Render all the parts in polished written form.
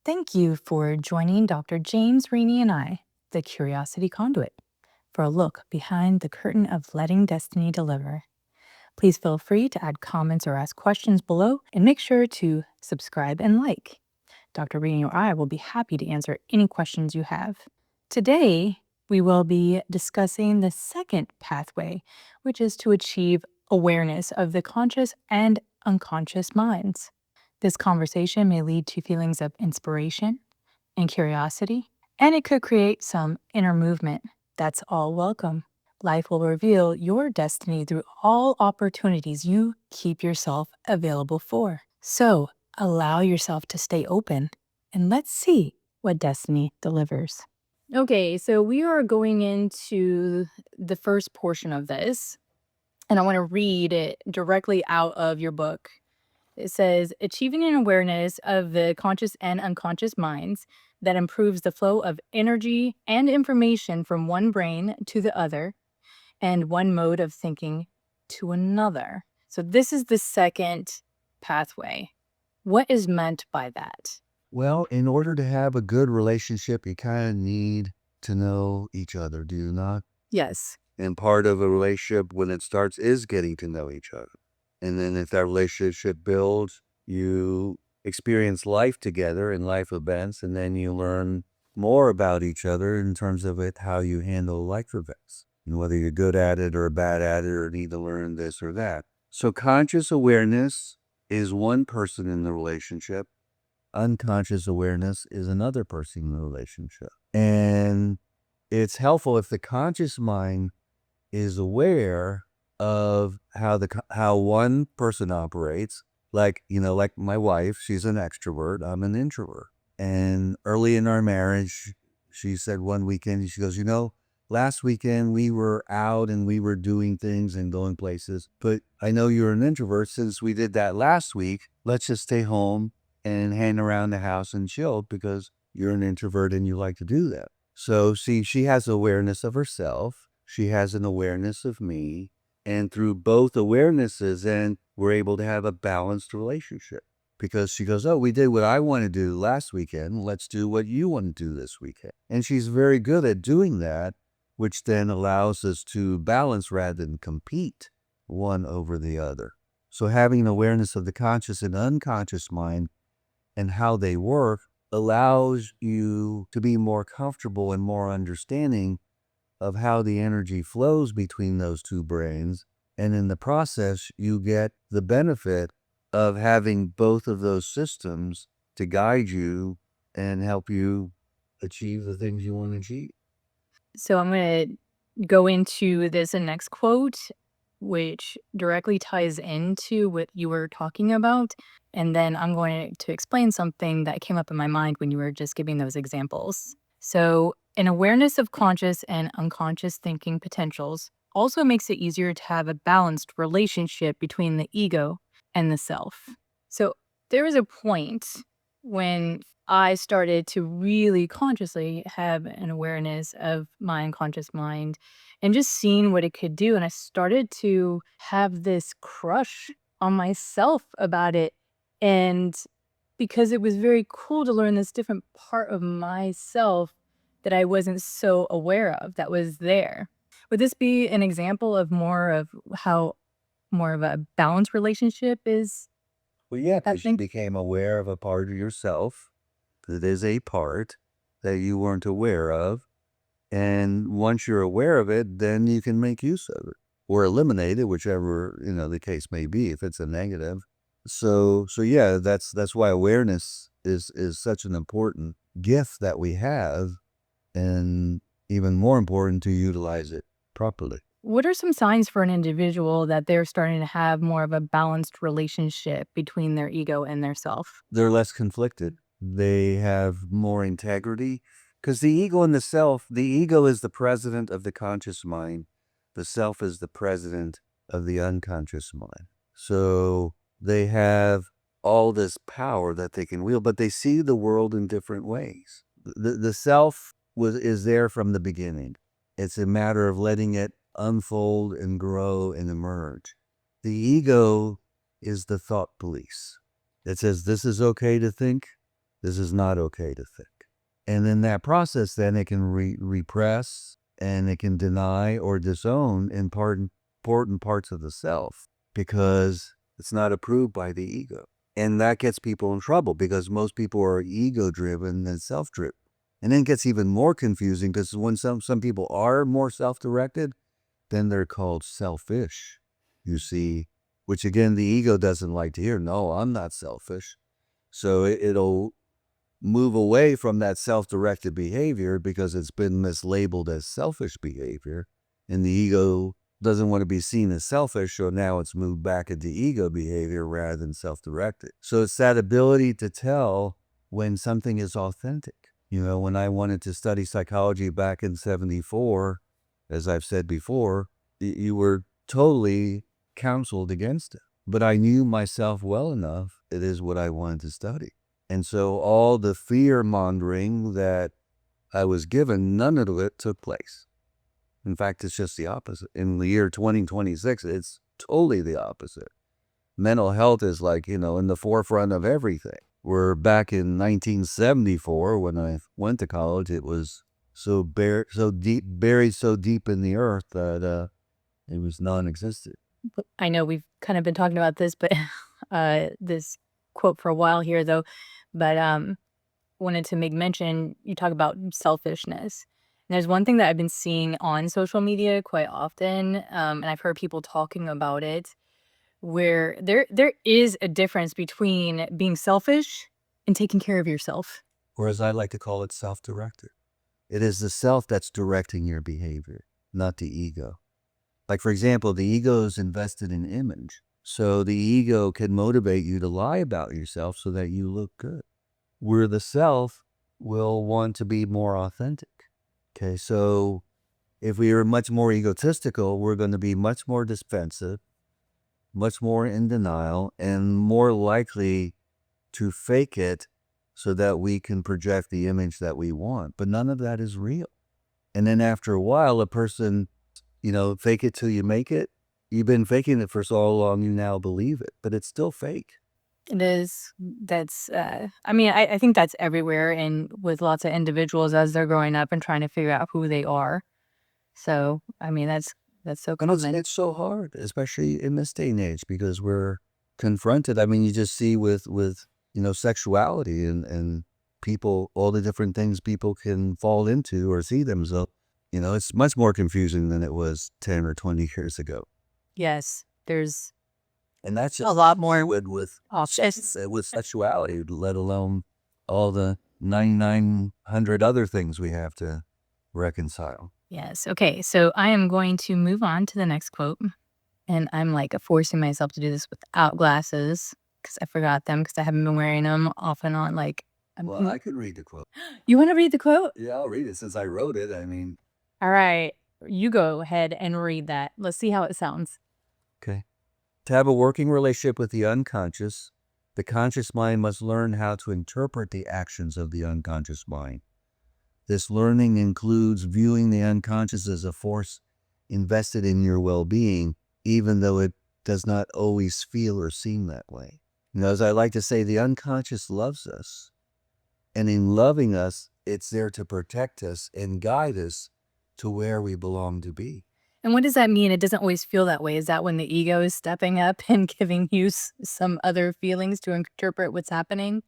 Thank you for joining Dr. James, Rini, and I, the Curiosity Conduit, for a look behind the curtain of letting destiny deliver. Please feel free to add comments or ask questions below, and make sure to subscribe and like. Dr. Rini or I will be happy to answer any questions you have. Today, we will be discussing the second pathway, which is to achieve awareness of the conscious and unconscious minds. This conversation may lead to feelings of inspiration and curiosity, and it could create some inner movement. That's all welcome. Life will reveal your destiny through all opportunities you keep yourself available for. So, allow yourself to stay open and let's see what destiny delivers. Okay, so we are going into the first portion of this, and I want to read it directly out of your book. It says, achieving an awareness of the conscious and unconscious minds that improves the flow of energy and information from one brain to the other and one mode of thinking to another. So this is the second pathway. What is meant by that? Well, in order to have a good relationship, you kind of need to know each other, do you not? Yes. And part of a relationship when it starts is getting to know each other. And then if that relationship builds, you experience life together and life events, and then you learn more about each other in terms of how you handle life events, and whether you're good at it or bad at it or need to learn this or that. So conscious awareness is one person in the relationship. Unconscious awareness is another person in the relationship. And it's helpful if the conscious mind is aware of how one person operates. Like my wife, she's an extrovert, I'm an introvert. And early in our marriage, she said one weekend, she goes, last weekend we were out and we were doing things and going places, but I know you're an introvert. Since we did that last week, let's just stay home and hang around the house and chill because you're an introvert and you like to do that. So see, she has awareness of herself. She has an awareness of me. And through both awarenesses, and we're able to have a balanced relationship. Because she goes, oh, we did what I want to do last weekend. Let's do what you want to do this weekend. And she's very good at doing that, which then allows us to balance rather than compete one over the other. So having an awareness of the conscious and unconscious mind and how they work allows you to be more comfortable and more understanding of how the energy flows between those two brains. And in the process, you get the benefit of having both of those systems to guide you and help you achieve the things you want to achieve. So I'm going to go into this next quote, which directly ties into what you were talking about. And then I'm going to explain something that came up in my mind when you were just giving those examples. So, an awareness of conscious and unconscious thinking potentials also makes it easier to have a balanced relationship between the ego and the self. So, there was a point when I started to really consciously have an awareness of my unconscious mind and just seeing what it could do. And I started to have this crush on myself about it. And because it was very cool to learn this different part of myself that I wasn't so aware of that was there. Would this be an example of more of how more of a balanced relationship is Well, yeah, because you happening? became aware of a part of yourself that is a part that you weren't aware of. And once you're aware of it, then you can make use of it or eliminate it, whichever, the case may be, if it's a negative. So yeah, that's why awareness is such an important gift that we have, and even more important to utilize it properly. What are some signs for an individual that they're starting to have more of a balanced relationship between their ego and their self? They're less conflicted. They have more integrity because the ego and the ego is the president of the conscious mind. The self is the president of the unconscious mind. So they have all this power that they can wield, but they see the world in different ways. The self is there from the beginning. It's a matter of letting it unfold and grow and emerge. The ego is the thought police. It says this is okay to think, This is not okay to think. And in that process, then it can repress and it can deny or disown important parts of the self because it's not approved by the ego. And that gets people in trouble because most people are ego driven than self driven. And then it gets even more confusing because when some people are more self directed, then they're called selfish, you see, which again, the ego doesn't like to hear. No, I'm not selfish. So it'll move away from that self-directed behavior because it's been mislabeled as selfish behavior, and the ego doesn't want to be seen as selfish, so now it's moved back into ego behavior rather than self-directed. So it's that ability to tell when something is authentic. You know, when I wanted to study psychology back in 74, as I've said before, you were totally counseled against it. But I knew myself well enough, it is what I wanted to study. And so all the fear mongering that I was given, none of it took place. In fact, it's just the opposite. In the year 2026, it's totally the opposite. Mental health is like, in the forefront of everything. Where back in 1974, when I went to college, it was buried so deep in the earth that it was non-existent. I know we've kind of been talking about this, but this quote for a while here, though. But wanted to make mention. You talk about selfishness. And there's one thing that I've been seeing on social media quite often, and I've heard people talking about it, where there is a difference between being selfish and taking care of yourself. Or as I like to call it, self-directed. It is the self that's directing your behavior, not the ego. Like, for example, the ego is invested in image. So the ego can motivate you to lie about yourself so that you look good. Where the self will want to be more authentic. Okay, so if we are much more egotistical, we're going to be much more defensive, much more in denial, and more likely to fake it so that we can project the image that we want. But none of that is real. And then after a while, a person, fake it till you make it. You've been faking it for so long, you now believe it, but it's still fake. It is. That's. I mean, I think that's everywhere, and with lots of individuals as they're growing up and trying to figure out who they are. So, I mean, that's so And common. it's so hard, especially in this day and age, because we're confronted. I mean, you just see with sexuality and people, all the different things people can fall into or see themselves. It's much more confusing than it was 10 or 20 years ago. Yes, there's And that's a just lot more with options. sexuality, let alone all the 9,900 other things we have to reconcile. Yes. Okay. So I am going to move on to the next quote. And I'm like forcing myself to do this without glasses because I forgot them because I haven't been wearing them off and on. Well, I could read the quote. You want to read the quote? Yeah, I'll read it since I wrote it. I mean, All right. You go ahead and read that. Let's see how it sounds. okay. To have a working relationship with the unconscious, the conscious mind must learn how to interpret the actions of the unconscious mind. This learning includes viewing the unconscious as a force invested in your well-being, even though it does not always feel or seem that way. As I like to say, the unconscious loves us. And in loving us, it's there to protect us and guide us to where we belong to be. And what does that mean? It doesn't always feel that way. Is that when the ego is stepping up and giving you some other feelings to interpret what's happening?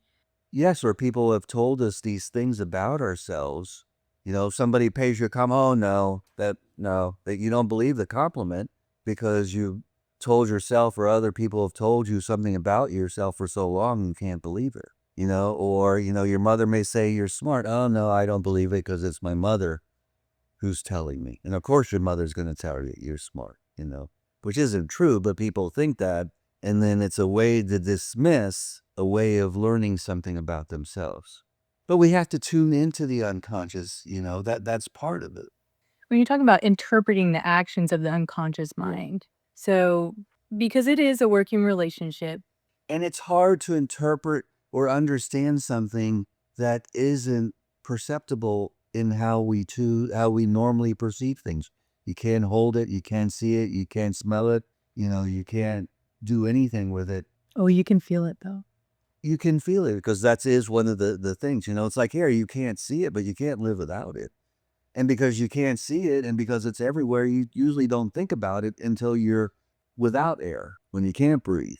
Yes, or people have told us these things about ourselves. If somebody pays you a compliment, oh no, that you don't believe the compliment because you told yourself or other people have told you something about yourself for so long you can't believe it. Or your mother may say you're smart. Oh no, I don't believe it because it's my mother who's telling me. And of course your mother's going to tell you you're smart, which isn't true, but people think that. And then it's a way to dismiss a way of learning something about themselves. But we have to tune into the unconscious, that's part of it. When you're talking about interpreting the actions of the unconscious mind. So, because it is a working relationship. And it's hard to interpret or understand something that isn't perceptible in how we normally perceive things. You can't hold it, you can't see it, you can't smell it, you can't do anything with it. Oh, you can feel it though. you can feel it because that is one of the things, it's like air, you can't see it, but you can't live without it. And because you can't see it and because it's everywhere, you usually don't think about it until you're without air, when you can't breathe.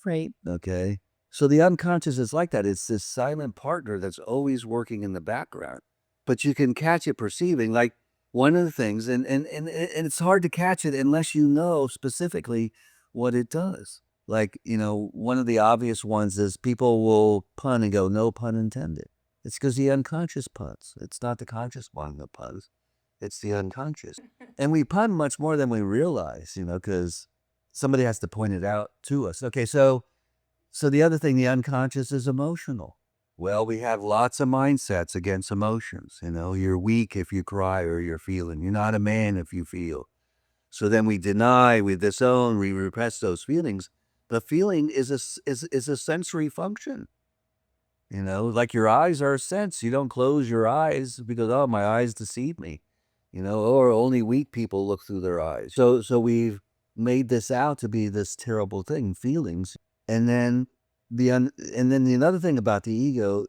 Right. Okay. So the unconscious is like that. It's this silent partner that's always working in the background, but you can catch it perceiving. Like one of the things, and it's hard to catch it unless you know specifically what it does. Like, one of the obvious ones is people will pun and go, no pun intended. It's because the unconscious puns. It's not the conscious one that puns. It's the unconscious. And we pun much more than we realize, because somebody has to point it out to us. Okay, so the other thing, the unconscious is emotional. Well, we have lots of mindsets against emotions. You're weak if you cry or you're feeling. You're not a man if you feel. So then we deny, we disown, we repress those feelings. The feeling is a sensory function. Like your eyes are a sense. You don't close your eyes because, oh, my eyes deceive me. Or only weak people look through their eyes. So we've made this out to be this terrible thing, feelings. And then the another thing about the ego,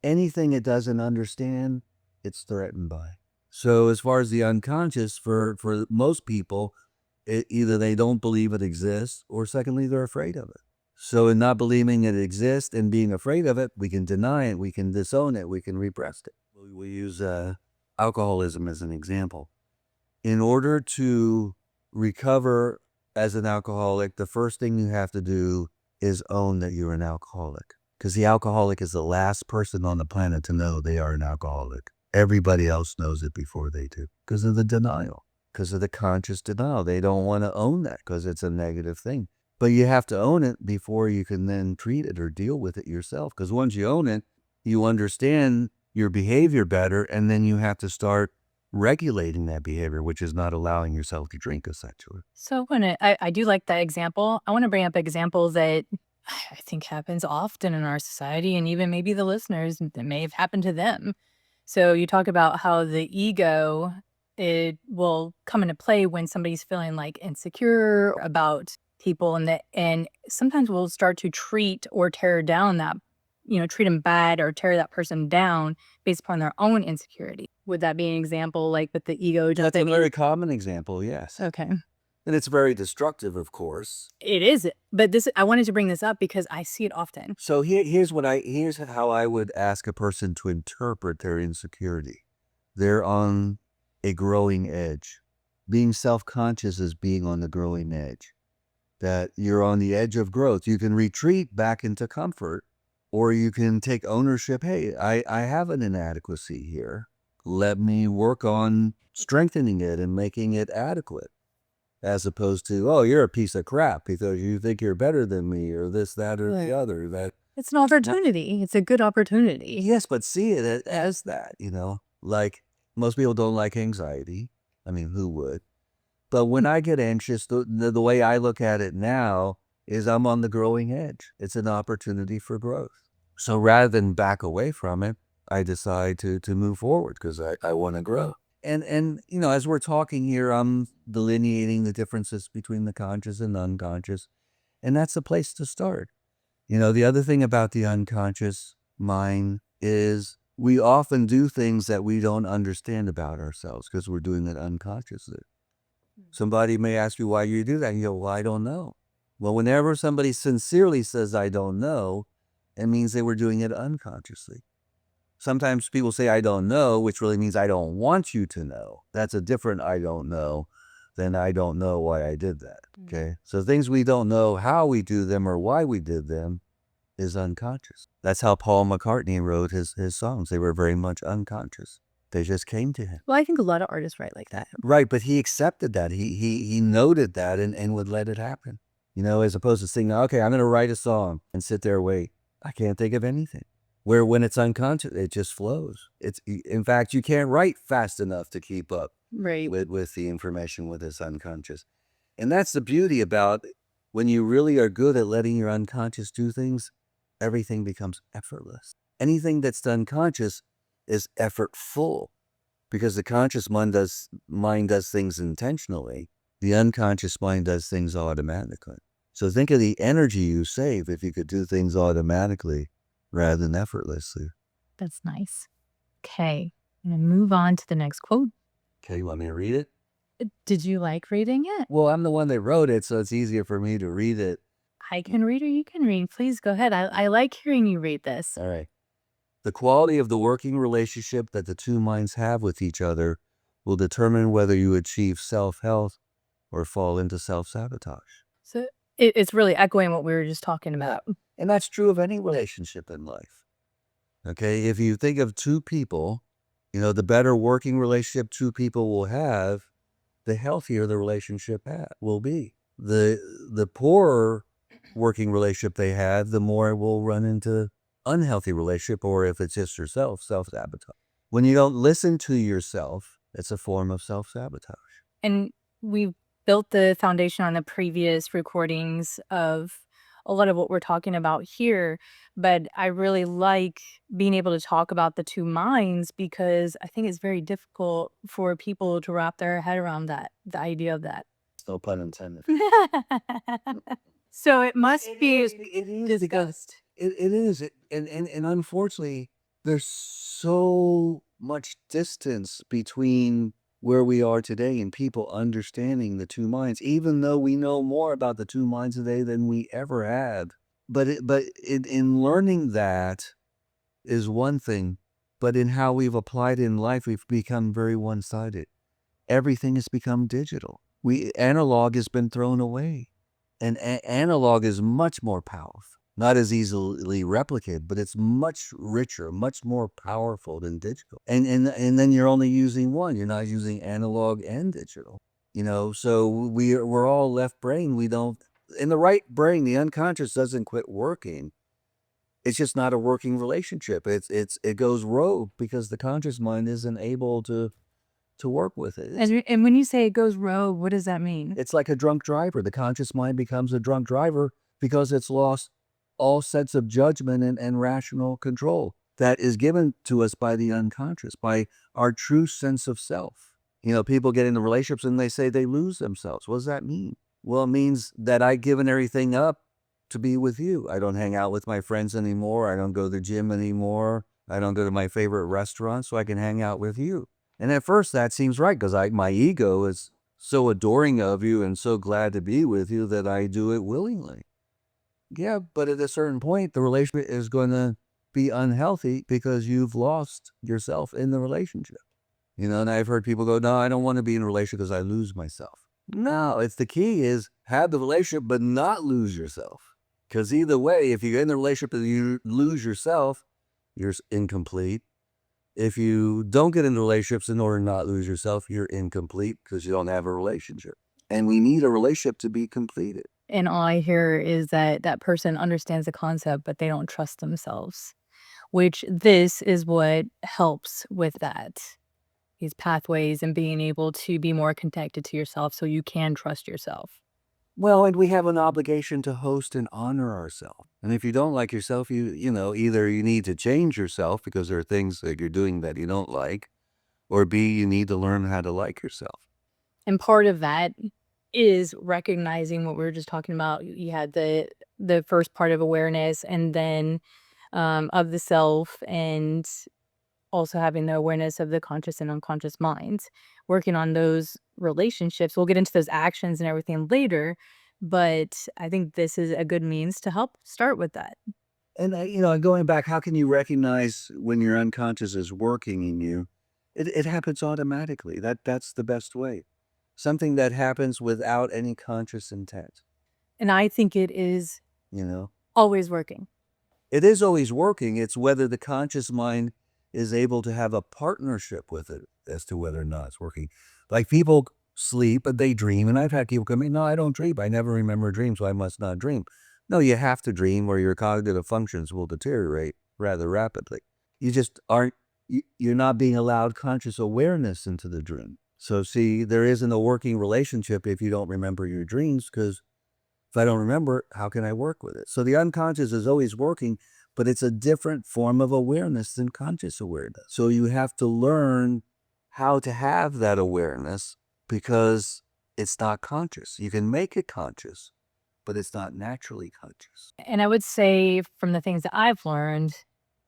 anything it doesn't understand, it's threatened by. So as far as the unconscious, for most people, either they don't believe it exists, or secondly, they're afraid of it. So in not believing it exists and being afraid of it, we can deny it, we can disown it, we can repress it. We use alcoholism as an example. In order to recover as an alcoholic, the first thing you have to do is own that you're an alcoholic. Because the alcoholic is the last person on the planet to know they are an alcoholic. Everybody else knows it before they do because of the denial, because of the conscious denial. They don't want to own that because it's a negative thing. But you have to own it before you can then treat it or deal with it yourself. Because once you own it, you understand your behavior better, and then you have to start regulating that behavior, which is not allowing yourself to drink, essentially. So I do like that example. I want to bring up examples that I think happens often in our society, and even maybe the listeners that may have happened to them. So you talk about how the ego, it will come into play when somebody's feeling like insecure about people, and sometimes we'll start to treat or tear down that, treat them bad or tear that person down based upon their own insecurity. Would that be an example, like with the ego That's a jumping in? very common example, yes. Okay. And it's very destructive, of course. It is, but I wanted to bring this up because I see it often. So here's how I would ask a person to interpret their insecurity. They're on a growing edge. Being self-conscious is being on the growing edge. That you're on the edge of growth. You can retreat back into comfort, or you can take ownership. Hey, I have an inadequacy here. Let me work on strengthening it and making it adequate. As opposed to, oh, you're a piece of crap because you think you're better than me, or this, that, or Right. the other. That It's an opportunity. It's a good opportunity. Yes, but see it as that, like most people don't like anxiety. I mean, who would? But when I get anxious, the way I look at it now is I'm on the growing edge. It's an opportunity for growth. So rather than back away from it, I decide to move forward because I want to grow. And as we're talking here, I'm delineating the differences between the conscious and unconscious. And that's the place to start. The other thing about the unconscious mind is we often do things that we don't understand about ourselves because we're doing it unconsciously. Somebody may ask you why you do that. You go, well, I don't know. Well, whenever somebody sincerely says, I don't know, it means they were doing it unconsciously. Sometimes people say, I don't know, which really means I don't want you to know. That's a different I don't know than I don't know why I did that. Okay. So things we don't know how we do them or why we did them is unconscious. That's how Paul McCartney wrote his songs. They were very much unconscious. They just came to him. Well, I think a lot of artists write like that. Right, but he accepted that. He noted that and would let it happen. As opposed to saying, okay, I'm going to write a song and sit there, wait, I can't think of anything. Where when it's unconscious, it just flows. In fact, you can't write fast enough to keep up Right. with the information with this unconscious. And that's the beauty about when you really are good at letting your unconscious do things, everything becomes effortless. Anything that's done conscious is effortful because the conscious mind does things intentionally. The unconscious mind does things automatically. So think of the energy you save if you could do things automatically rather than effortlessly. That's nice. Okay, I'm going to move on to the next quote. Okay, you want me to read it? Did you like reading it? Well, I'm the one that wrote it, so it's easier for me to read it. I can read or you can read. Please go ahead. I like hearing you read this. All right. The quality of the working relationship that the two minds have with each other will determine whether you achieve self-health or fall into self-sabotage. So it's really echoing what we were just talking about. And that's true of any relationship in life. Okay, if you think of two people, the better working relationship two people will have, the healthier the relationship will be. The poorer working relationship they have, the more it will run into unhealthy relationship, or if it's just yourself, self-sabotage. When you don't listen to yourself, it's a form of self-sabotage. And we built the foundation on the previous recordings of a lot of what we're talking about here, but I really like being able to talk about the two minds because I think it's very difficult for people to wrap their head around that, the idea of that. No pun intended. So it must be It is discussed. it is. And unfortunately, there's so much distance between where we are today and people understanding the two minds, even though we know more about the two minds today than we ever had. In learning that is one thing, but in how we've applied it in life, we've become very one-sided. Everything has become digital. Analog has been thrown away. And analog is much more powerful. Not as easily replicated, but it's much richer, much more powerful than digital. And then you're only using one. You're not using analog and digital. So we're all left brain. We don't, in the right brain, the unconscious doesn't quit working. It's just not a working relationship. It goes rogue because the conscious mind isn't able to work with it. And when you say it goes rogue, what does that mean? It's like a drunk driver. The conscious mind becomes a drunk driver because it's lost all sense of judgment and rational control that is given to us by the unconscious, by our true sense of self. People get into relationships and they say they lose themselves. What does that mean? Well, it means that I've given everything up to be with you. I don't hang out with my friends anymore. I don't go to the gym anymore. I don't go to my favorite restaurant so I can hang out with you. And at first that seems right because my ego is so adoring of you and so glad to be with you that I do it willingly. Yeah, but at a certain point, the relationship is going to be unhealthy because you've lost yourself in the relationship. And I've heard people go, no, I don't want to be in a relationship because I lose myself. No, it's the key is have the relationship, but not lose yourself. Because either way, if you get in the relationship and you lose yourself, you're incomplete. If you don't get into relationships in order to not lose yourself, you're incomplete because you don't have a relationship. And we need a relationship to be completed. And all I hear is that that person understands the concept, but they don't trust themselves, which this is what helps with that. These pathways and being able to be more connected to yourself so you can trust yourself. Well, and we have an obligation to host and honor ourselves. And if you don't like yourself, either you need to change yourself because there are things that you're doing that you don't like, or B, you need to learn how to like yourself. And part of that is recognizing what we were just talking about. You had the first part of awareness and then of the self, and also having the awareness of the conscious and unconscious minds, working on those relationships. We'll get into those actions and everything later, but I think this is a good means to help start with that. And, going back, how can you recognize when your unconscious is working in you? It happens automatically. That's the best way. Something that happens without any conscious intent, And I think it is you know? always working. It is always working. It's whether the conscious mind is able to have a partnership with it as to whether or not it's working. Like people sleep, but they dream. And I've had people come in, no, I don't dream. I never remember a dream, so I must not dream. No, you have to dream or your cognitive functions will deteriorate rather rapidly. You just aren't, you're not being allowed conscious awareness into the dream. So see, there isn't a working relationship if you don't remember your dreams, because if I don't remember it, how can I work with it? So the unconscious is always working, but it's a different form of awareness than conscious awareness. So you have to learn how to have that awareness because it's not conscious. You can make it conscious, but it's not naturally conscious. And I would say from the things that I've learned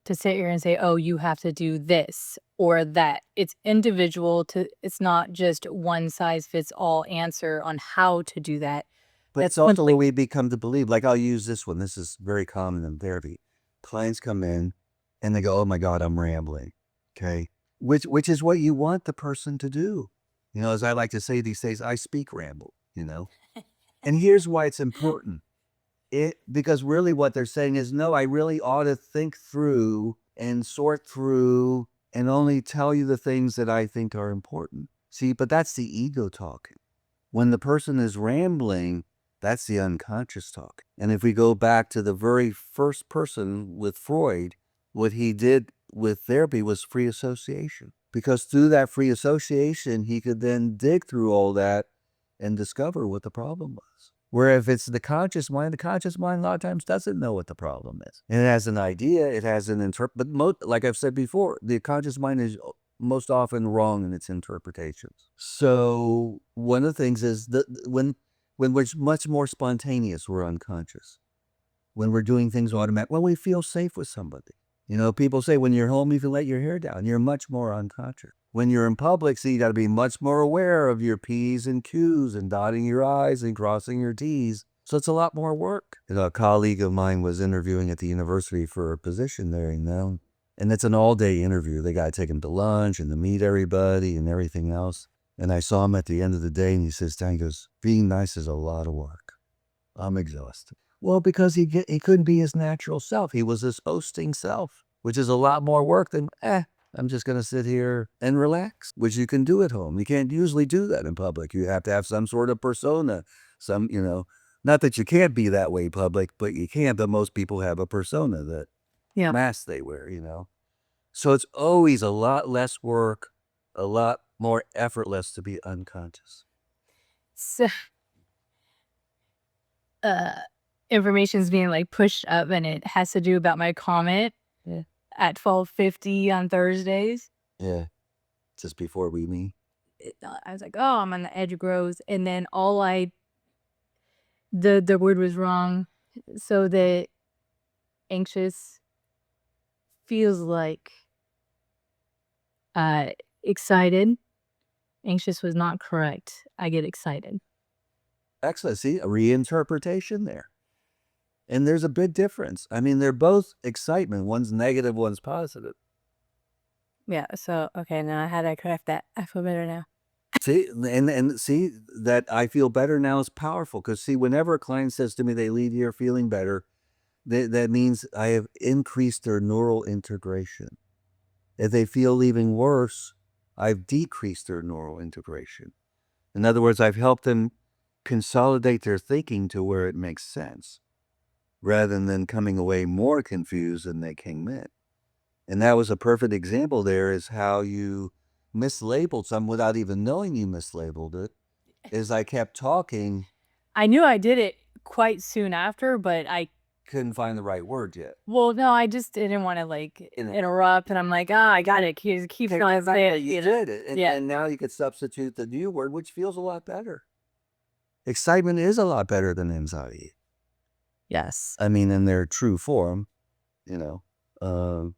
to sit here and say, "Oh, you have to do this or that." It's individual to it's not just one size fits all answer on how to do that. But it's also what we become to believe. Like, I'll use this one. This is very common in therapy. Clients come in and they go, "Oh my God, I'm rambling." Okay. Which is what you want the person to do. You know, as I like to say these days, I speak ramble, you know. And here's why it's important. Because really what they're saying is, no, I really ought to think through and sort through and only tell you the things that I think are important. See, but that's the ego talking. When the person is rambling, that's the unconscious talk. And if we go back to the very first person with Freud, what he did with therapy was free association. Because through that free association, he could then dig through all that and discover what the problem was. Where if it's the conscious mind a lot of times doesn't know what the problem is. And it has an idea, it has an but like I've said before, the conscious mind is most often wrong in its interpretations. So one of the things is that when we're much more spontaneous, we're unconscious. When we're doing things automatic, when we feel safe with somebody. You know, people say when you're home, you can let your hair down. You're much more unconscious. When you're in public, so you got to be much more aware of your P's and Q's and dotting your I's and crossing your T's. So it's a lot more work. You know, a colleague of mine was interviewing at the university for a position there, you know, and it's an all-day interview. They got to take him to lunch and to meet everybody and everything else. And I saw him at the end of the day and he says, he goes, being nice is a lot of work. I'm exhausted. Well, because he couldn't be his natural self. He was his hosting self, which is a lot more work than, I'm just going to sit here and relax, which you can do at home. You can't usually do that in public. You have to have some sort of persona, you know, not that you can't be that way public, but you can. But most people have a persona, that mask they wear, you know. So it's always a lot less work, a lot more effortless to be unconscious. So, information's being like pushed up, and it has to do about my comment at 12:50 on Thursdays. Yeah, just before we meet. I was like, "Oh, I'm on the edge of grows," and then the word was wrong. So the anxious feels like excited. Anxious was not correct. I get excited. Excellent. See, a reinterpretation there. And there's a big difference. I mean, they're both excitement. One's negative, one's positive. Yeah. So okay, now how did I correct that? I feel better now. See, and see that I feel better now is powerful, because see, whenever a client says to me they leave here feeling better, that means I have increased their neural integration. If they feel leaving worse, I've decreased their neural integration. In other words, I've helped them consolidate their thinking to where it makes sense, rather than coming away more confused than they came in. And that was a perfect example there, is how you mislabeled something without even knowing you mislabeled it. Is I kept talking, I knew I did it quite soon after, but I couldn't find the right word yet. well, no, I just didn't want to like interrupt, and I'm like, I got it. Keep going. You did it. And now you could substitute the new word, which feels a lot better. Excitement is a lot better than anxiety. Yes. I mean, in their true form, you know.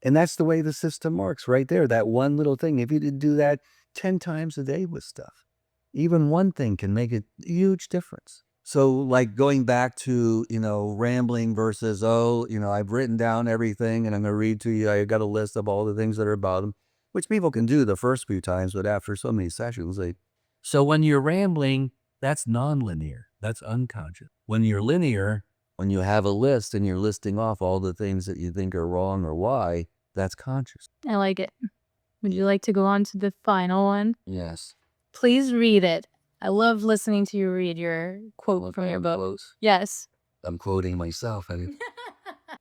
And that's the way the system works right there. That one little thing, if you did do that 10 times a day with stuff, even one thing can make a huge difference. So like going back to, you know, rambling versus, I've written down everything and I'm going to read to you. I got a list of all the things that are about them, which people can do the first few times, but after so many sessions, so when you're rambling, that's nonlinear. That's unconscious. When you're linear, when you have a list and you're listing off all the things that you think are wrong or why, that's conscious. I like it. Would you like to go on to the final one? Yes. Please read it. I love listening to you read your quote from your book. Quotes. Yes. I'm quoting myself.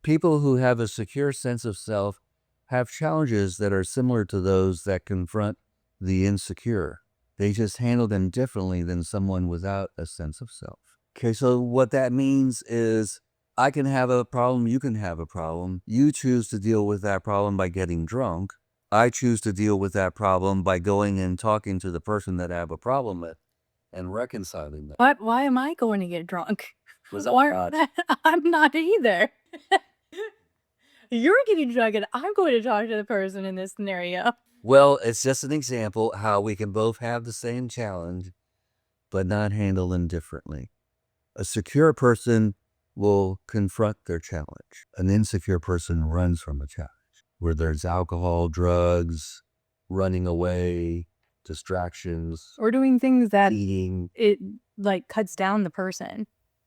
People who have a secure sense of self have challenges that are similar to those that confront the insecure. They just handle them differently than someone without a sense of self. Okay, so what that means is I can have a problem, you can have a problem. You choose to deal with that problem by getting drunk. I choose to deal with that problem by going and talking to the person that I have a problem with and reconciling that. But why am I going to get drunk? Was Why- I'm not either. You're getting drunk and I'm going to talk to the person in this scenario. Well, it's just an example how we can both have the same challenge, but not handle them differently. A secure person will confront their challenge. An insecure person runs from a challenge, where there's alcohol, drugs, running away, distractions, Or doing things that eating, it like cuts down the person.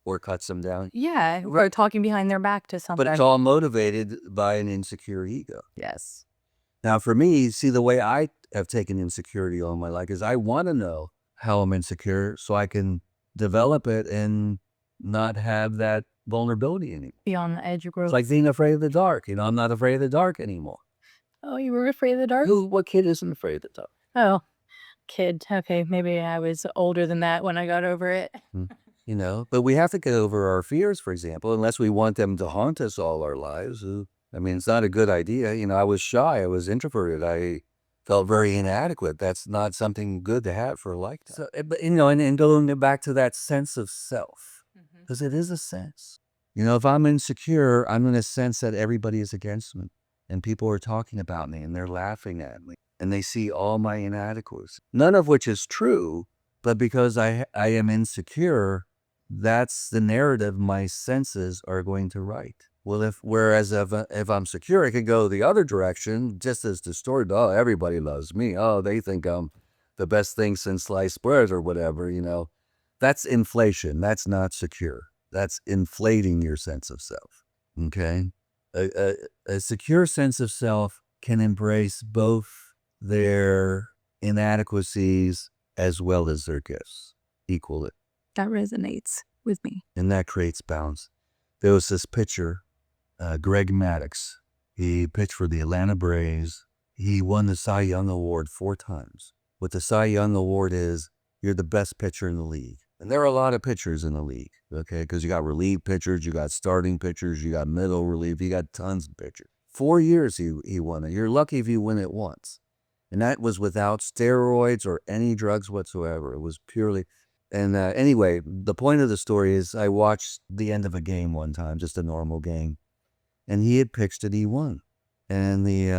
or cuts them down. Yeah, or talking behind their back to something. But it's all motivated by an insecure ego. Yes. Now, for me, see, the way I have taken insecurity all my life is I want to know how I'm insecure so I can develop it and not have that vulnerability anymore. Be on the edge of growth. It's like being afraid of the dark. I'm not afraid of the dark anymore. Oh, you were afraid of the dark? What kid isn't afraid of the dark? Oh, kid. Okay, maybe I was older than that when I got over it. But we have to get over our fears, for example, unless we want them to haunt us all our lives. I mean, it's not a good idea. I was shy. I was introverted. I felt very inadequate. That's not something good to have for a lifetime. So, but, and going back to that sense of self, because it is a sense. If I'm insecure, I'm going to sense that everybody is against me and people are talking about me and they're laughing at me and they see all my inadequacies, none of which is true, but because I am insecure, that's the narrative my senses are going to write. Well, whereas if I'm secure, it could go the other direction, just as distorted. Oh, everybody loves me. Oh, they think I'm the best thing since sliced bread or whatever, That's inflation. That's not secure. That's inflating your sense of self, okay? A secure sense of self can embrace both their inadequacies as well as their gifts equally. That resonates with me. And that creates balance. There was this pitcher, Greg Maddux. He pitched for the Atlanta Braves. He won the Cy Young Award 4 times. What the Cy Young Award is, you're the best pitcher in the league. And there are a lot of pitchers in the league, okay? Because you got relief pitchers, you got starting pitchers, you got middle relief, you got tons of pitchers. 4 years he won it. You're lucky if you win it once. And that was without steroids or any drugs whatsoever. It was purely... And anyway, the point of the story is I watched the end of a game one time, just a normal game. And he had pitched it, he won. And they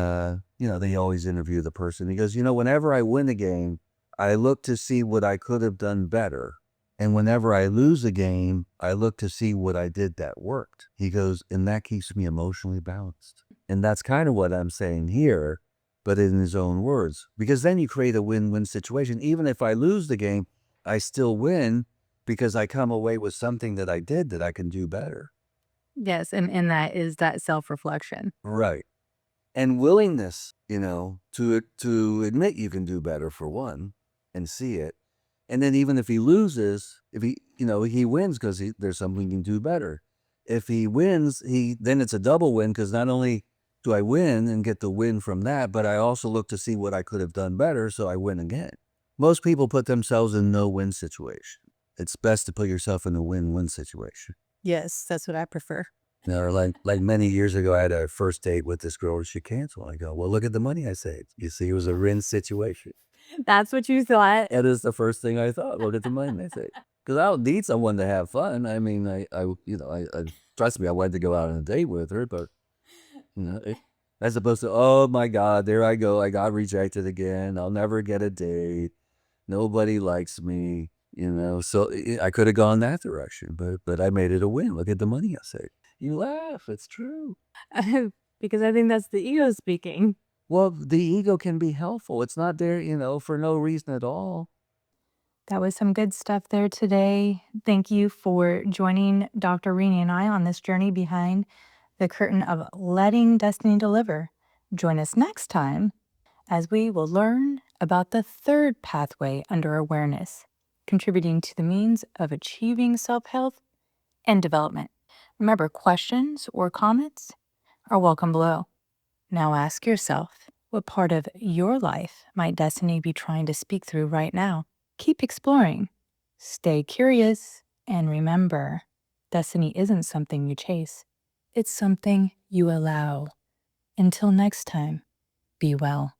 always interview the person. He goes, whenever I win a game, I look to see what I could have done better. And whenever I lose a game, I look to see what I did that worked. He goes, and that keeps me emotionally balanced. And that's kind of what I'm saying here, but in his own words. Because then you create a win-win situation. Even if I lose the game, I still win because I come away with something that I did that I can do better. Yes, and that is that self-reflection. Right. And willingness, to admit you can do better, for one, and see it. And then even if he loses, if he wins because there's something he can do better. If he wins, then it's a double win, because not only do I win and get the win from that, but I also look to see what I could have done better, so I win again. Most people put themselves in no-win situation. It's best to put yourself in a win-win situation. Yes, that's what I prefer. Like many years ago, I had a first date with this girl. She canceled. I go, well, look at the money I saved. You see, it was a win situation. That's what you thought. That is the first thing I thought. Look at the money I saved. Because I don't need someone to have fun. I mean, I trust me, I wanted to go out on a date with her, but as opposed to, oh my God, there I go. I got rejected again. I'll never get a date. Nobody likes me, So I could have gone that direction, but I made it a win. Look at the money I saved. You laugh. It's true. Because I think that's the ego speaking. Well, the ego can be helpful. It's not there, for no reason at all. That was some good stuff there today. Thank you for joining Dr. Rini and I on this journey behind the curtain of letting destiny deliver. Join us next time as we will learn about the third pathway under awareness, contributing to the means of achieving self-health and development. Remember, questions or comments are welcome below. Now ask yourself, what part of your life might destiny be trying to speak through right now? Keep exploring, stay curious, and remember, destiny isn't something you chase. It's something you allow. Until next time, be well.